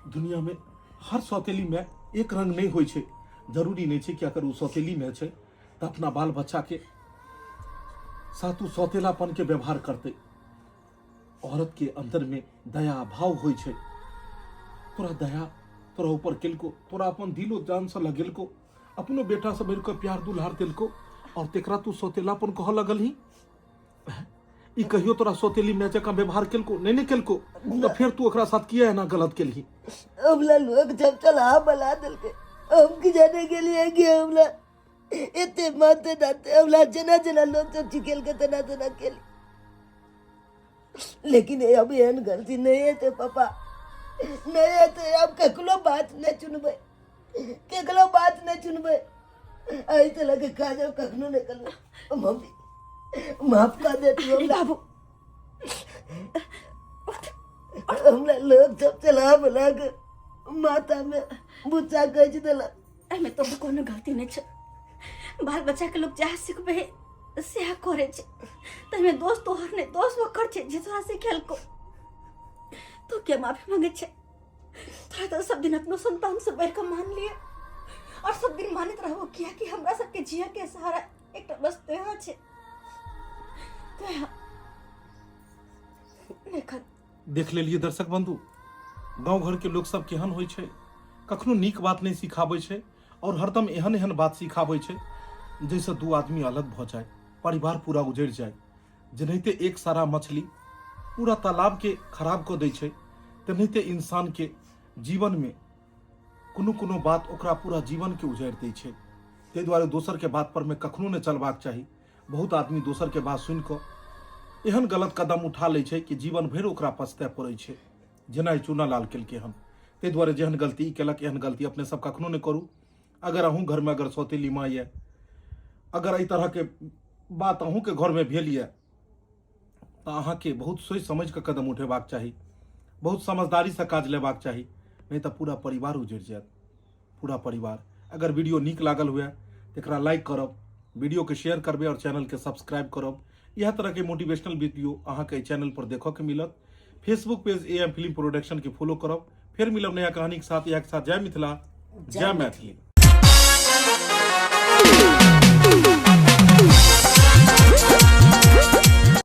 दुनिया में हर सौतेली में एक रंग नहीं होय छै। जरूरी नहीं छै कि अगर वो सौतेली में छै तो अपना बाल बच्चा के साथ सौतेलापन के व्यवहार करते। औरत के अंदर में दया भाव होय छै। तोरा दया तोरा ऊपर केलको, तोरा अपन दिलो जान से लगेलको, अपनो बेटा से मिलकर प्यार दुलार देलको, और तेकरा तू सौतेलापन कह लगल ही। ई कहियो तोरा सौतेली में जका व्यवहार केलको नहीं केलको, तो फिर तू ओकरा साथ किया है ना गलत केलही। हमला लोग जब चला बला दिलके, हम की जाने के लिए कि हमला इतने मानते नाते हमला जना लोग सब चिकेल के तना केली। लेकिन अब एहन गलती नहीं है ते पापा, नहीं है ते अब केकलो बात नहीं चुनबे। ऐसे लगे खा जाओ कखनो नहीं करना। मम्मी माफ कर दे तू हमला। हमला लोग सब चला बला के माता में बुच्चा कह देला। एमे तो कोनो गलती नहीं छ। बाल बच्चा के लोग जहाँ सिखबे सेहा करे छे, तमे दोस्त तोहर ने दोस्त वकर छे जे तोरा सिखेल को। तो क्या माफी मांगे छे? तोरा तो सब दिन अपनो संतान से बढ़ के मान लिए, और सब दिन मानित रहो किया कि हमरा सबके जिया के सहारा एक बस तेहा छे। देख लेलिए दर्शक बंधु, गांव घर के लोग सब केहन होय छै, कखनो नीक बात नहीं सिखाबै छै, और हरदम एहन बात सिखाबै छै जैसे 2 आदमी अलग भ जाए, परिवार पूरा उजड़ जाए। जेनाहिते एक सारा मछली पूरा तालाब के खराब क दै छै, तेनाहिते इंसान के जीवन में कोनो बात ओकरा पूरा जीवन के उजाड़ दै छै। ताहि दुआरे दोसर के बात पर में कखनो नहीं चलबाक चाही। बहुत आदमी दोसर के बात सुन कऽ एहन गलत कदम उठा लै छै कि जीवन भरि ओकरा पछताए पड़ै छै, जेना चूनालाल केलकै हन। ताहि दुआरे जेहन गलती केलक एहन गलती अपने सब कखनो नहीं करू। अगर अहूँ घर में अगर सौतेली माँ ये, अगर एहि तरह के बात अहूँ के घर में भेल ये, तो अहाँ के बहुत सोच समझ के कदम उठेबाक चाही, बहुत समझदारी से काज लेबाक चाही, नहीं तो पूरा परिवार उजड़ जाएत। पूरा परिवार। अगर वीडियो नीक लागल हुए तो एकरा लाइक करब, वीडियो के शेयर करबे और चैनल के सब्सक्राइब करब। यह तरह के मोटिवेशनल वीडियो अहाँ के चैनल पर देखो के मिलत। Facebook page AM film production के फॉलो करब। फिर मिलब नया कहानी के साथ। जय मिथिला, जय मैथिली।